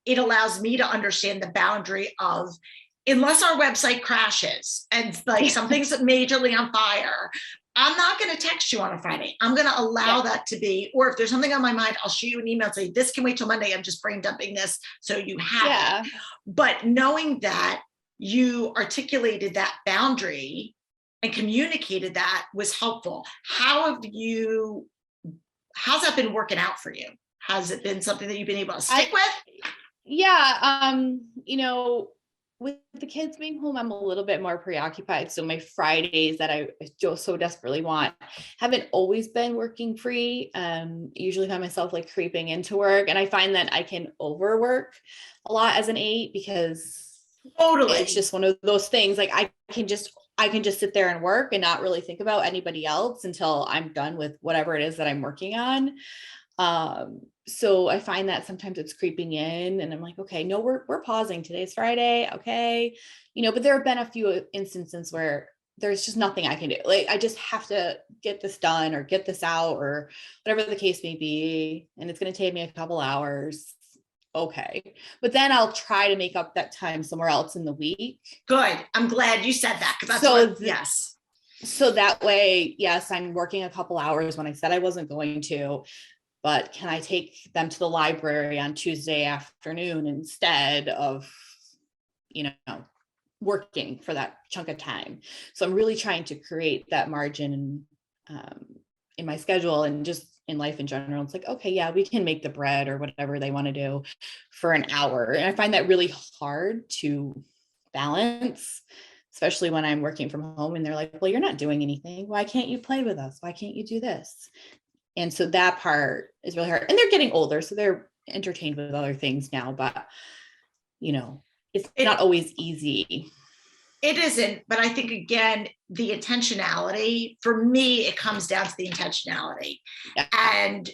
it allows me to understand the boundary of, unless our website crashes and like something's majorly on fire, I'm not going to text you on a Friday. I'm going to allow that to be, or if there's something on my mind, I'll shoot you an email and say, this can wait till Monday. I'm just brain dumping this. So you have it. But knowing that you articulated that boundary and communicated that was helpful. How's that been working out for you? Has it been something that you've been able to stick with? Yeah. With the kids being home, I'm a little bit more preoccupied. So my Fridays that I just so desperately want haven't always been working free. Usually find myself like creeping into work, and I find that I can overwork a lot as an 8, because it's just one of those things. Like I can just sit there and work and not really think about anybody else until I'm done with whatever it is that I'm working on. So I find that sometimes it's creeping in, and I'm like, okay, no, we're pausing. Today's Friday. Okay. But there have been a few instances where there's just nothing I can do. Like, I just have to get this done or get this out or whatever the case may be. And it's going to take me a couple hours. Okay. But then I'll try to make up that time somewhere else in the week. Good. I'm glad you said that. Yes. So that way, yes, I'm working a couple hours when I said I wasn't going to, but can I take them to the library on Tuesday afternoon instead of, working for that chunk of time? So I'm really trying to create that margin in my schedule and just in life in general. It's like, okay, yeah, we can make the bread or whatever they want to do for an hour. And I find that really hard to balance. especially when I'm working from home and they're like, well, you're not doing anything. Why can't you play with us? Why can't you do this? And so that part is really hard. And they're getting older, so they're entertained with other things now, but it's not always easy. It isn't, but I think, again, the intentionality, for me, it comes down to the intentionality. Yeah. And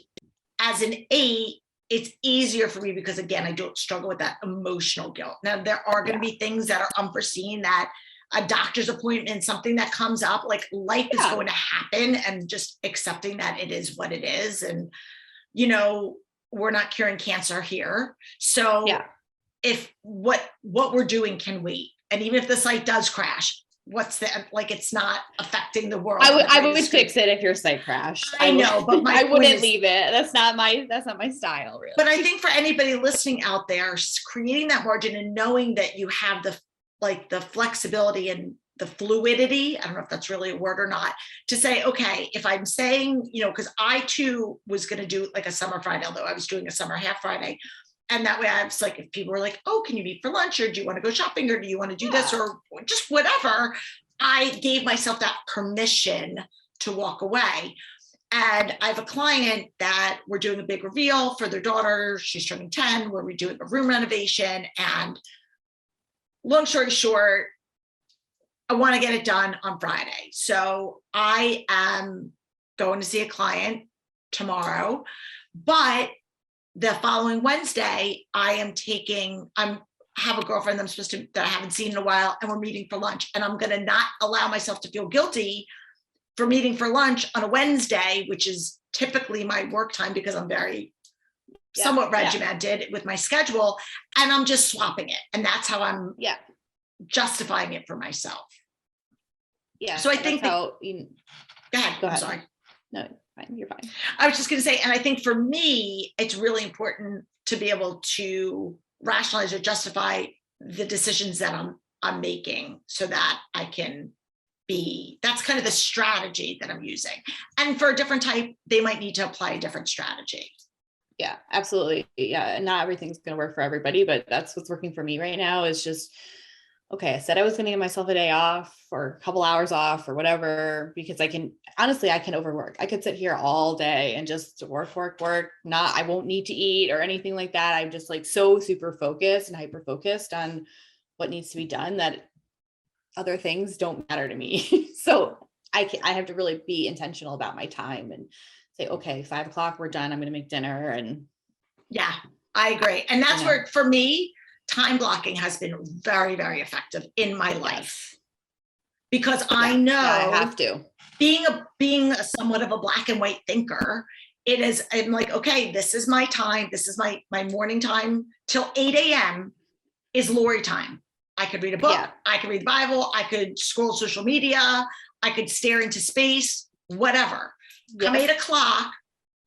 as an 8, it's easier for me because, again, I don't struggle with that emotional guilt. Now, there are going to be things that are unforeseen, that a doctor's appointment, something that comes up, like life is going to happen, and just accepting that it is what it is. And, we're not curing cancer here. So if what we're doing can wait. And even if the site does crash, it's not affecting the world. I would fix it if your site crashed. I know, but I wouldn't leave it. That's not my style, really. But I think for anybody listening out there, creating that margin and knowing that you have the flexibility and the fluidity, I don't know if that's really a word or not, to say, okay, if I'm saying, because I too was going to do like a summer Friday, although I was doing a summer half Friday. And that way I was like, if people were like, oh, can you meet for lunch? Or do you want to go shopping? Or do you want to do this? Or just whatever. I gave myself that permission to walk away. And I have a client that we're doing a big reveal for their daughter. She's turning 10. We're redoing a room renovation. And long story short, I want to get it done on Friday. So I am going to see a client tomorrow, but the following Wednesday, I have a girlfriend that I haven't seen in a while, and we're meeting for lunch. And I'm going to not allow myself to feel guilty for meeting for lunch on a Wednesday, which is typically my work time because I'm very somewhat regimented with my schedule, and I'm just swapping it. And that's how I'm justifying it for myself. Yeah. So I think Go ahead. I'm sorry. No, fine. You're fine. I was just going to say, and I think for me, it's really important to be able to rationalize or justify the decisions that I'm making, so that I can that's kind of the strategy that I'm using. And for a different type, they might need to apply a different strategy. Yeah, absolutely. Yeah. And not everything's going to work for everybody, but that's what's working for me right now, is just, okay, I said I was going to give myself a day off or a couple hours off or whatever, because I can overwork. I could sit here all day and just work. I won't need to eat or anything like that. I'm just like so super focused and hyper focused on what needs to be done that other things don't matter to me. So I have to really be intentional about my time and say, okay, 5:00, we're done. I'm going to make dinner. And yeah, I agree. And that's where, for me, time blocking has been very, very effective in my life, because I know I have to. Being a somewhat of a black and white thinker, I'm like, okay, this is my time. This is my morning time till 8 a.m. is Lori time. I could read a book. I could read the Bible. I could scroll social media. I could stare into space, whatever. Come 8:00,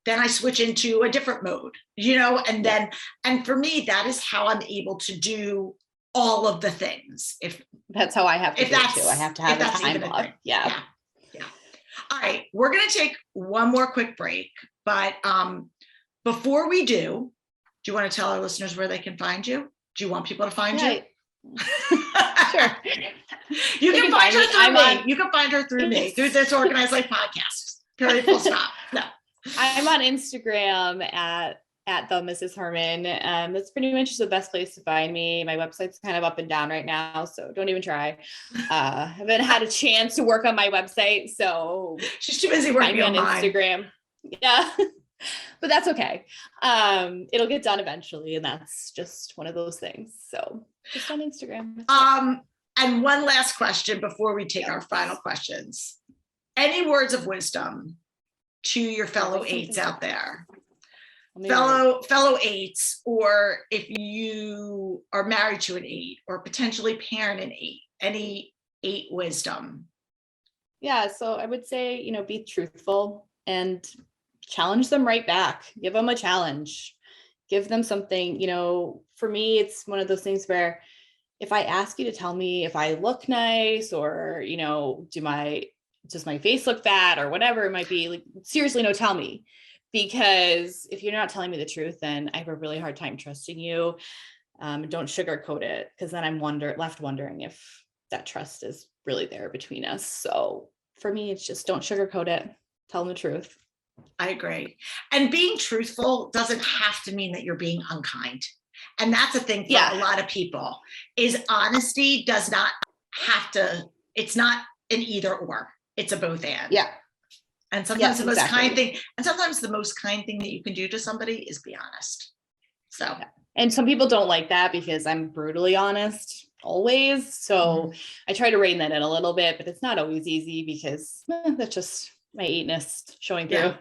then I switch into a different mode, and for me, that is how I'm able to do all of the things. If that's how I have to do it too. I have to have a time block. Yeah. All right. We're going to take one more quick break, but before we do you want to tell our listeners where they can find you? Do you want people to find you? Sure. You can find her through me. You can find her through me, through this Organized Life podcast. Period, full stop. No. I'm on Instagram at the Mrs. Herman. That's pretty much just the best place to find me. My website's kind of up and down right now, so don't even try. I haven't had a chance to work on my website, so she's too busy working on Instagram. Yeah. But that's okay. It'll get done eventually, and that's just one of those things. So just on Instagram. And one last question before we take our final questions. Any words of wisdom to your fellow 8s out there? Fellow 8s, or if you are married to an 8 or potentially parent an 8, any 8 wisdom? Yeah. So I would say, be truthful and challenge them right back. Give them a challenge. Give them something. For me, it's one of those things where if I ask you to tell me if I look nice, or, does my face look fat or whatever it might be, like, seriously, no, tell me. Because if you're not telling me the truth, then I have a really hard time trusting you. Don't sugarcoat it, because then I'm left wondering if that trust is really there between us. So for me, it's just don't sugarcoat it. Tell them the truth. I agree. And being truthful doesn't have to mean that you're being unkind. And that's a thing for a lot of people, is honesty does not have to, it's not an either or, it's a both and. Yeah. And sometimes the most kind thing, and sometimes the most kind thing that you can do to somebody is be honest. So, and some people don't like that because I'm brutally honest always. So I try to rein that in a little bit, but it's not always easy because that's just my eightness showing through. Yeah,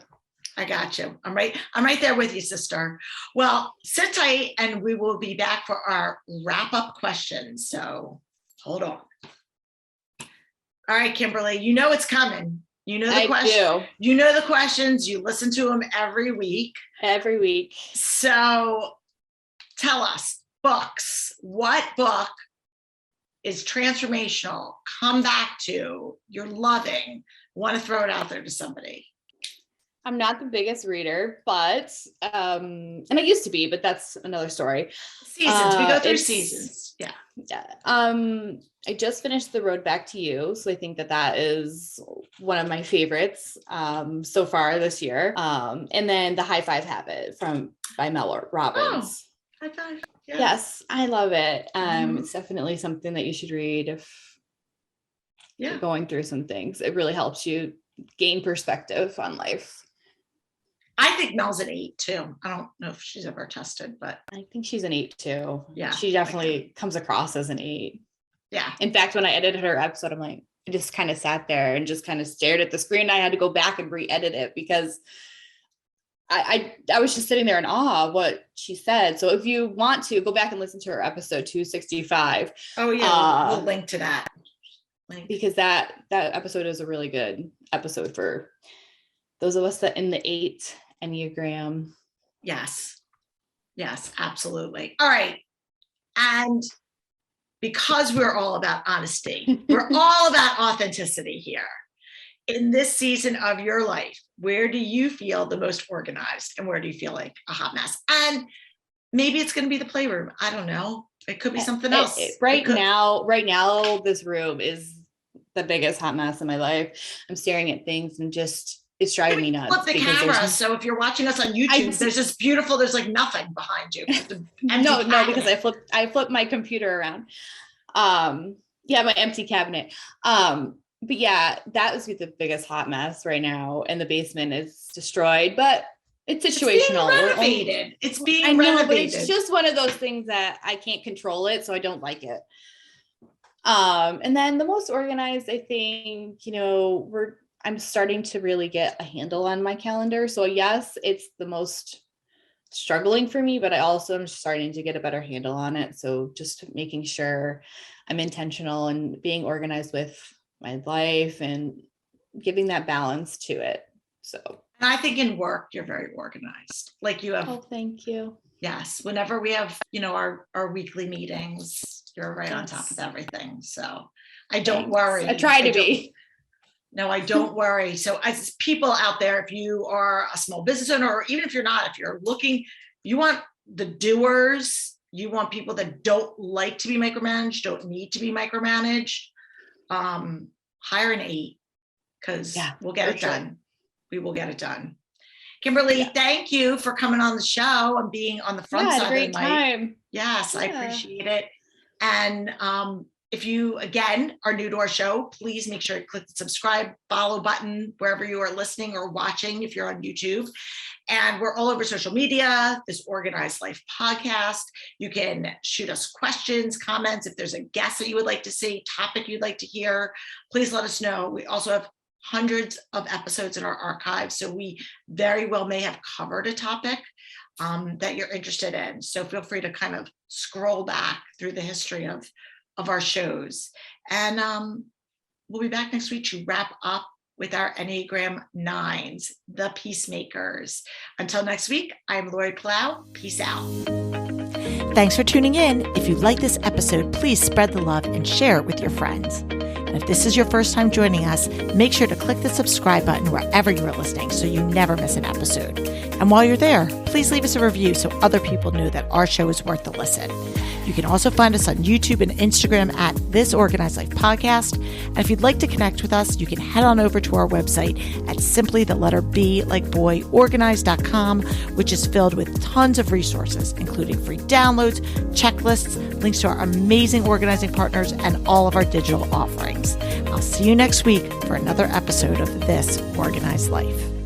I got you. I'm right there with you, sister. Well, sit tight and we will be back for our wrap up questions. So hold on. All right, Kimberly, you know it's coming. You know the question. You know the questions. You listen to them every week. Every week. So tell us, books. What book is transformational? Come back to, you're loving. Want to throw it out there to somebody. I'm not the biggest reader, but and I used to be, but that's another story. Seasons. We go through seasons. Yeah. I just finished The Road Back to You. So I think that is one of my favorites so far this year. And then The High Five Habit by Mel Robbins. Oh, High Five. Yeah. Yes, I love it. It's definitely something that you should read if you're going through some things. It really helps you gain perspective on life. I think Mel's an 8 too. I don't know if she's ever tested, but I think she's an 8 too. Yeah. She definitely comes across as an 8. Yeah. In fact, when I edited her episode, I'm like, I just kind of sat there and just kind of stared at the screen. I had to go back and re-edit it because I was just sitting there in awe of what she said. So if you want to go back and listen to her episode 265. Oh yeah. We'll link to that. Because that episode is a really good episode for those of us that in the 8 Enneagram. Yes, absolutely. All right. And because we're all about honesty, we're all about authenticity here. In this season of your life, where do you feel the most organized and where do you feel like a hot mess? And maybe it's going to be the playroom. I don't know. It could be something else. Right now, this room is the biggest hot mess in my life. I'm staring at things and just, it's driving me nuts. Flip the camera. So if you're watching us on YouTube, there's like nothing behind you. No, because I flipped my computer around. My empty cabinet. But yeah, that would be the biggest hot mess right now. And the basement is destroyed, but it's situational. It's being renovated. But it's just one of those things that I can't control it. So I don't like it. And then the most organized, I think, I'm starting to really get a handle on my calendar. So yes, it's the most struggling for me, but I also am starting to get a better handle on it. So just making sure I'm intentional and being organized with my life and giving that balance to it. So, and I think in work, you're very organized. Like you have. Oh, thank you. Yes. Whenever we have, our weekly meetings, you're right on top of everything. So I don't worry. I try to be. No, I don't worry. So as people out there, if you are a small business owner, or even if you're not, if you're looking, you want the doers, you want people that don't like to be micromanaged, don't need to be micromanaged, hire an 8 because we'll get it done. We will get it done. Kimberly, thank you for coming on the show and being on the front side of the mic. Time. Yes, I appreciate it. And if you, again, are new to our show, please make sure to click the subscribe, follow button wherever you are listening or watching if you're on YouTube. And we're all over social media, this Organized Life podcast. You can shoot us questions, comments. If there's a guest that you would like to see, topic you'd like to hear, please let us know. We also have hundreds of episodes in our archive. So we very well may have covered a topic that you're interested in. So feel free to kind of scroll back through the history of our shows. And we'll be back next week to wrap up with our Enneagram 9s, the peacemakers. Until next week, I'm Lori Plow. Peace out. Thanks for tuning in. If you like this episode, please spread the love and share it with your friends. And if this is your first time joining us, make sure to click the subscribe button wherever you're listening so you never miss an episode. And while you're there, please leave us a review so other people know that our show is worth the listen. You can also find us on YouTube and Instagram at This Organized Life Podcast. And if you'd like to connect with us, you can head on over to our website at simply the letter B like boy organized.com, which is filled with tons of resources, including free downloads, checklists, links to our amazing organizing partners, and all of our digital offerings. I'll see you next week for another episode of This Organized Life.